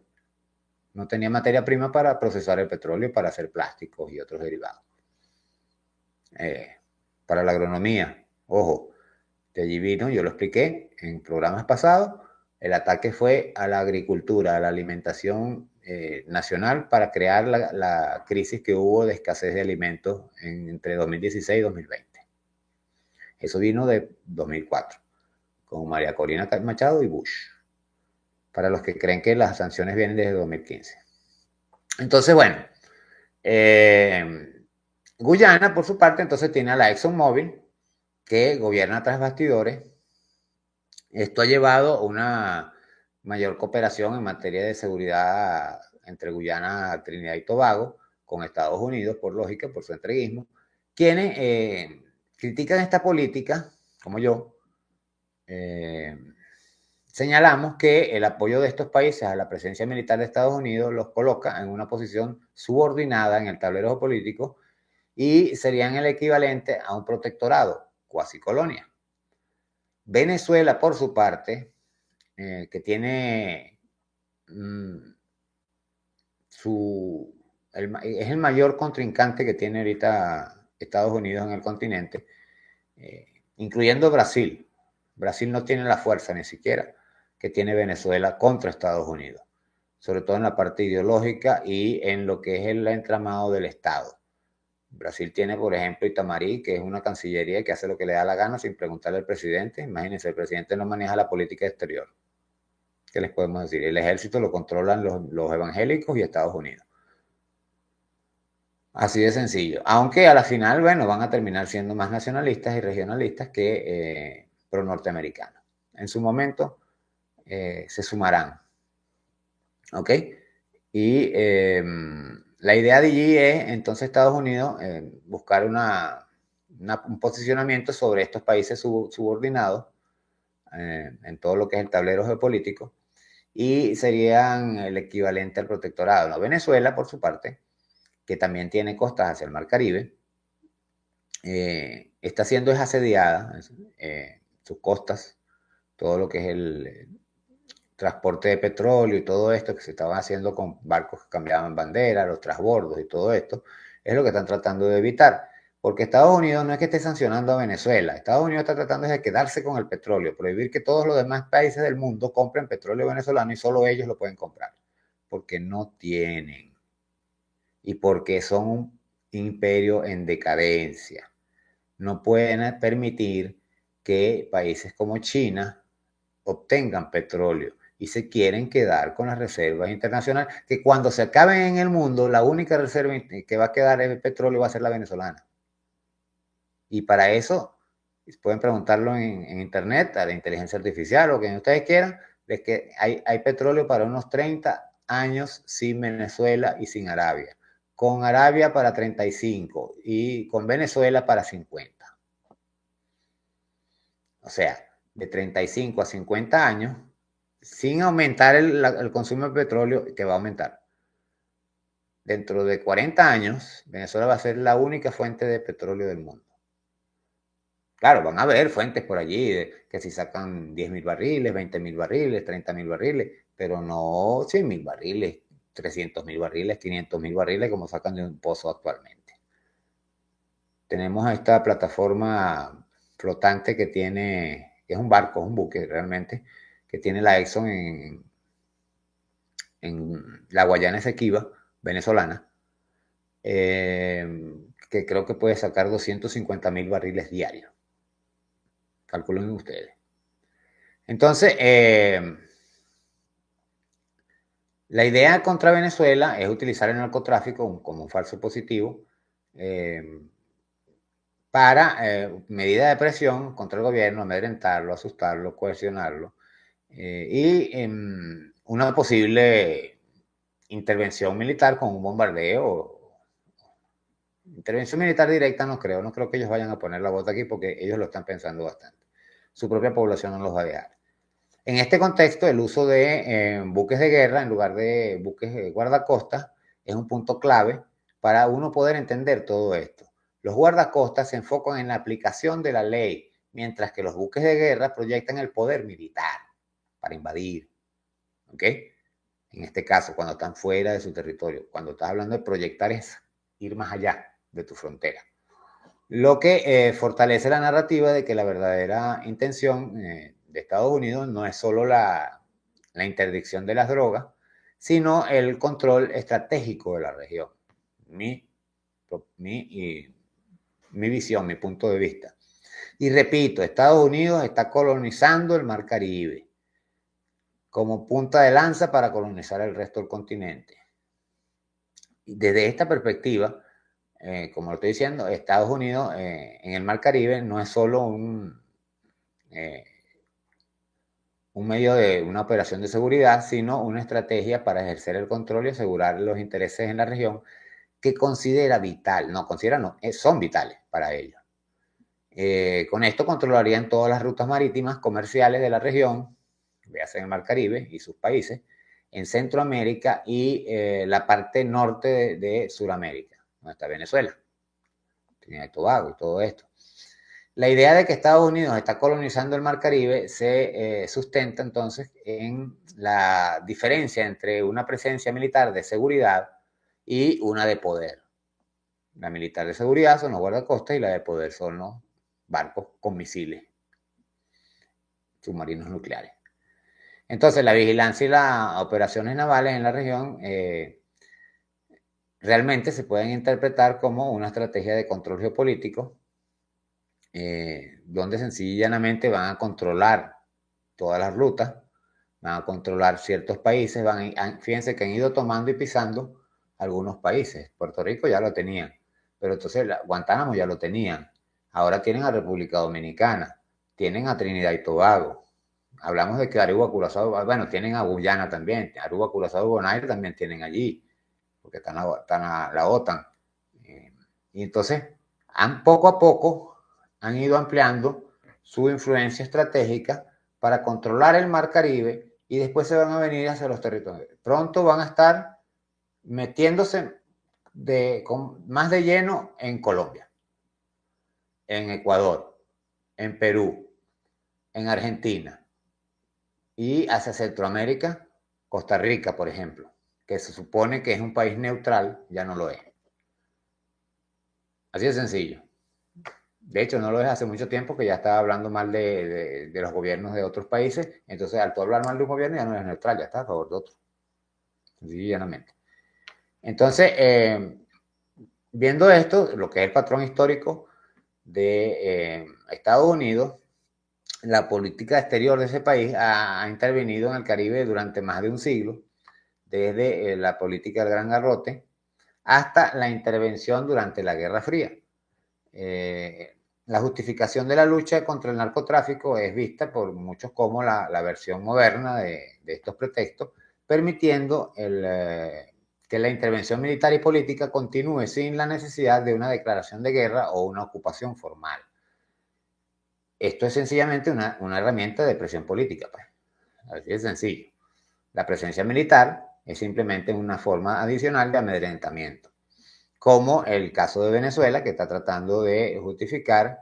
S1: No tenía materia prima para procesar el petróleo, para hacer plásticos y otros derivados. Para la agronomía, ojo, de allí vino, yo lo expliqué en programas pasados, el ataque fue a la agricultura, a la alimentación nacional para crear la crisis que hubo de escasez de alimentos entre 2016 y 2020. Eso vino de 2004, con María Corina Machado y Bush, para los que creen que las sanciones vienen desde 2015. Entonces, bueno, Guyana, por su parte, entonces tiene a la ExxonMobil, que gobierna tras bastidores. Esto ha llevado a una mayor cooperación en materia de seguridad entre Guyana, Trinidad y Tobago, con Estados Unidos, por lógica, por su entreguismo, quienes critican esta política, como yo, señalamos que el apoyo de estos países a la presencia militar de Estados Unidos los coloca en una posición subordinada en el tablero político y serían el equivalente a un protectorado, cuasi colonia. Venezuela, por su parte, que tiene es el mayor contrincante que tiene ahorita Estados Unidos en el continente, incluyendo Brasil. Brasil no tiene la fuerza ni siquiera que tiene Venezuela contra Estados Unidos, sobre todo en la parte ideológica y en lo que es el entramado del Estado. Brasil tiene, por ejemplo, Itamaraty, que es una cancillería que hace lo que le da la gana sin preguntarle al presidente. Imagínense, el presidente no maneja la política exterior. ¿Qué les podemos decir? El ejército lo controlan los evangélicos y Estados Unidos. Así de sencillo. Aunque a la final, bueno, van a terminar siendo más nacionalistas y regionalistas que pro norteamericanos. En su momento se sumarán. ¿Ok? Y la idea de allí es, entonces, Estados Unidos buscar un posicionamiento sobre estos países subordinados en todo lo que es el tablero geopolítico y serían el equivalente al protectorado. ¿No? Venezuela, por su parte, que también tiene costas hacia el Mar Caribe, está siendo asediada, sus costas, todo lo que es el transporte de petróleo y todo esto que se estaba haciendo con barcos que cambiaban bandera, los transbordos y todo esto, es lo que están tratando de evitar. Porque Estados Unidos no es que esté sancionando a Venezuela, Estados Unidos está tratando de quedarse con el petróleo, prohibir que todos los demás países del mundo compren petróleo venezolano y solo ellos lo pueden comprar, porque no tienen y porque son un imperio en decadencia. No pueden permitir que países como China obtengan petróleo, y se quieren quedar con las reservas internacionales, que cuando se acaben en el mundo, la única reserva que va a quedar es el petróleo, va a ser la venezolana. Y para eso, pueden preguntarlo en internet, a la inteligencia artificial o quien ustedes quieran, de que hay petróleo para unos 30 años sin Venezuela y sin Arabia. Con Arabia para 35 y con Venezuela para 50. O sea, de 35 a 50 años, sin aumentar el consumo de petróleo, que va a aumentar. Dentro de 40 años, Venezuela va a ser la única fuente de petróleo del mundo. Claro, van a haber fuentes por allí, que si sacan 10.000 barriles, 20.000 barriles, 30.000 barriles, pero no 100.000 barriles, 300.000 barriles, 500.000 barriles como sacan de un pozo actualmente. Tenemos esta plataforma flotante que tiene, que es un barco, es un buque realmente, que tiene la Exxon en la Guayana Esequiba, venezolana, que creo que puede sacar 250.000 barriles diarios. Calculen ustedes. Entonces, la idea contra Venezuela es utilizar el narcotráfico como un falso positivo para medida de presión contra el gobierno, amedrentarlo, asustarlo, coercionarlo y una posible intervención militar con un bombardeo. Intervención militar directa no creo que ellos vayan a poner la bota aquí porque ellos lo están pensando bastante. Su propia población no los va a dejar. En este contexto, el uso de buques de guerra en lugar de buques de guardacostas es un punto clave para uno poder entender todo esto. Los guardacostas se enfocan en la aplicación de la ley, mientras que los buques de guerra proyectan el poder militar para invadir. ¿Ok? En este caso, cuando están fuera de su territorio. Cuando estás hablando de proyectar es ir más allá de tu frontera. Lo que fortalece la narrativa de que la verdadera intención de Estados Unidos no es solo la interdicción de las drogas, sino el control estratégico de la región. Mi visión, mi punto de vista. Y repito, Estados Unidos está colonizando el Mar Caribe como punta de lanza para colonizar el resto del continente. Y desde esta perspectiva, como lo estoy diciendo, Estados Unidos en el Mar Caribe no es solo un medio de una operación de seguridad, sino una estrategia para ejercer el control y asegurar los intereses en la región que considera vital, son vitales para ellos. Con esto controlarían todas las rutas marítimas comerciales de la región, véase en el Mar Caribe y sus países, en Centroamérica y la parte norte de Sudamérica, donde está Venezuela, Trinidad y Tobago y todo esto. La idea de que Estados Unidos está colonizando el Mar Caribe se sustenta entonces en la diferencia entre una presencia militar de seguridad y una de poder. La militar de seguridad son los guardacostas y la de poder son los barcos con misiles, submarinos nucleares. Entonces, la vigilancia y las operaciones navales en la región realmente se pueden interpretar como una estrategia de control geopolítico, donde sencillamente van a controlar todas las rutas, van a controlar ciertos países, fíjense que han ido tomando y pisando algunos países. Puerto Rico ya lo tenían, pero entonces Guantánamo ya lo tenían. Ahora tienen a República Dominicana, tienen a Trinidad y Tobago. Hablamos de que Aruba, Curazao, bueno, tienen a Guyana también, Aruba, Curazao y Bonaire también tienen allí, porque están a la OTAN. Y entonces, poco a poco, han ido ampliando su influencia estratégica para controlar el Mar Caribe y después se van a venir hacia los territorios. Pronto van a estar metiéndose más de lleno en Colombia, en Ecuador, en Perú, en Argentina y hacia Centroamérica, Costa Rica, por ejemplo, que se supone que es un país neutral, ya no lo es. Así de sencillo. De hecho, no lo es hace mucho tiempo que ya estaba hablando mal de los gobiernos de otros países. Entonces, al tú hablar mal de un gobierno, ya no es neutral, ya está a favor de otro. Sencillamente. Entonces, viendo esto, lo que es el patrón histórico de Estados Unidos, la política exterior de ese país ha intervenido en el Caribe durante más de un siglo, desde la política del Gran Garrote hasta la intervención durante la Guerra Fría. La justificación de la lucha contra el narcotráfico es vista por muchos como la versión moderna de estos pretextos, permitiendo que la intervención militar y política continúe sin la necesidad de una declaración de guerra o una ocupación formal. Esto es sencillamente una herramienta de presión política, pues. Así de sencillo. La presencia militar es simplemente una forma adicional de amedrentamiento, como el caso de Venezuela, que está tratando de justificar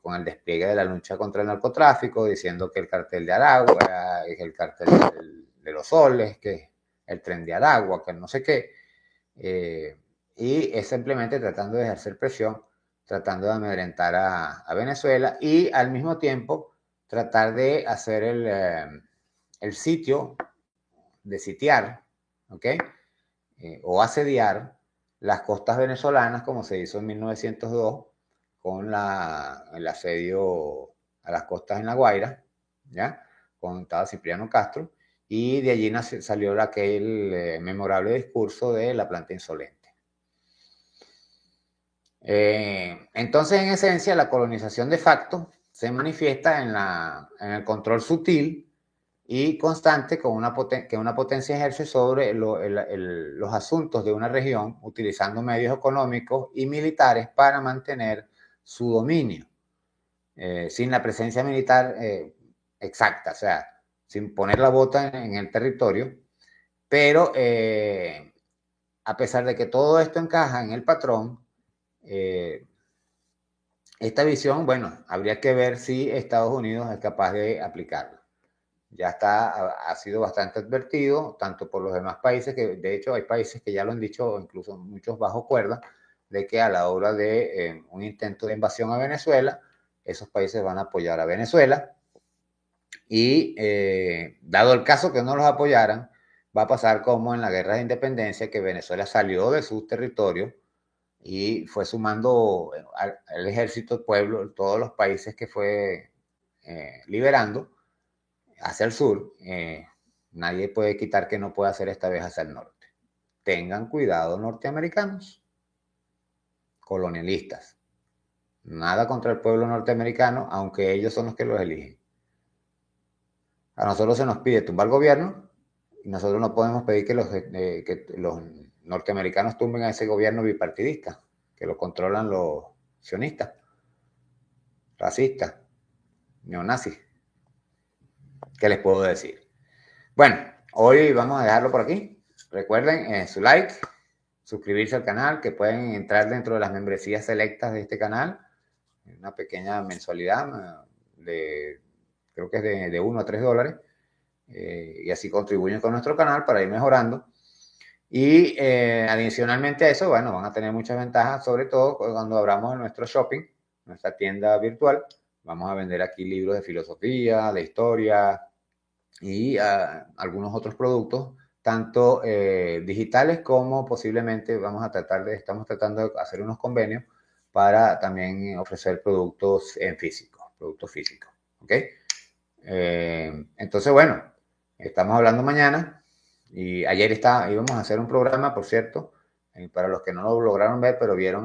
S1: con el despliegue de la lucha contra el narcotráfico, diciendo que el cartel de Aragua es el cartel de los soles, que el tren de Aragua, que no sé qué, y es simplemente tratando de ejercer presión, tratando de amedrentar a Venezuela y al mismo tiempo tratar de hacer el sitio, de sitiar, ¿ok? O asediar las costas venezolanas como se hizo en 1902 con el asedio a las costas en La Guaira, ¿ya? Con estaba Cipriano Castro, y de allí salió aquel memorable discurso de la planta insolente. Entonces, en esencia, la colonización de facto se manifiesta en el control sutil y constante que una potencia ejerce sobre los asuntos de una región utilizando medios económicos y militares para mantener su dominio, sin la presencia militar exacta, o sea, sin poner la bota en el territorio, pero a pesar de que todo esto encaja en el patrón, esta visión, bueno, habría que ver si Estados Unidos es capaz de aplicarla. Ya ha sido bastante advertido, tanto por los demás países, que de hecho hay países que ya lo han dicho, incluso muchos bajo cuerda, de que a la hora de un intento de invasión a Venezuela, esos países van a apoyar a Venezuela y dado el caso que no los apoyaran, va a pasar como en la guerra de independencia, que Venezuela salió de sus territorios y fue sumando al ejército, el pueblo, todos los países que fue liberando hacia el sur. Nadie puede quitar que no pueda hacer esta vez hacia el norte. Tengan cuidado, norteamericanos, colonialistas. Nada contra el pueblo norteamericano, aunque ellos son los que los eligen. A nosotros se nos pide tumbar el gobierno y nosotros no podemos pedir que los norteamericanos tumben a ese gobierno bipartidista, que lo controlan los sionistas, racistas, neonazis. ¿Qué les puedo decir? Bueno, hoy vamos a dejarlo por aquí. Recuerden su like, suscribirse al canal, que pueden entrar dentro de las membresías selectas de este canal. Una pequeña mensualidad, creo que es de 1 a 3 dólares. Y así contribuyen con nuestro canal para ir mejorando. Y adicionalmente a eso, bueno, van a tener muchas ventajas, sobre todo cuando abramos en nuestro shopping, nuestra tienda virtual. Vamos a vender aquí libros de filosofía, de historia y algunos otros productos, tanto digitales como posiblemente estamos tratando de hacer unos convenios para también ofrecer productos productos físicos, ¿ok? Entonces, bueno, estamos hablando mañana y ayer íbamos a hacer un programa, por cierto, para los que no lo lograron ver, pero vieron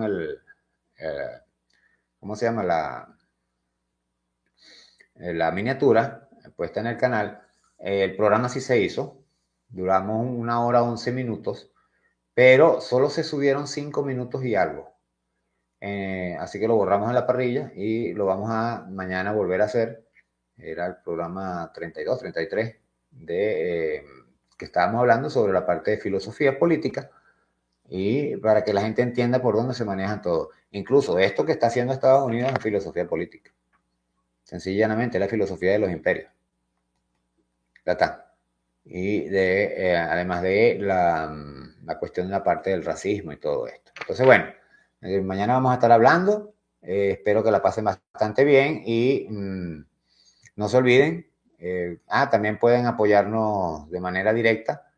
S1: ¿cómo se llama? La miniatura puesta en el canal. El programa sí se hizo, duramos 1 hora 11 minutos, pero solo se subieron 5 minutos y algo. Así que lo borramos en la parrilla y lo vamos a mañana volver a hacer. Era el programa 32, 33 que estábamos hablando sobre la parte de filosofía política y para que la gente entienda por dónde se manejan todo. Incluso esto que está haciendo Estados Unidos es filosofía política. Sencillamente la filosofía de los imperios. Ya está. Y además de la cuestión de la parte del racismo y todo esto. Entonces, bueno, mañana vamos a estar hablando. Espero que la pasen bastante bien y no se olviden. También pueden apoyarnos de manera directa.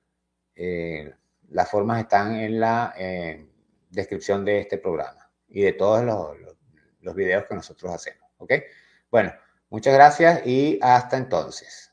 S1: Las formas están en la descripción de este programa y de todos los videos que nosotros hacemos. ¿Ok? Bueno, Muchas gracias y hasta entonces.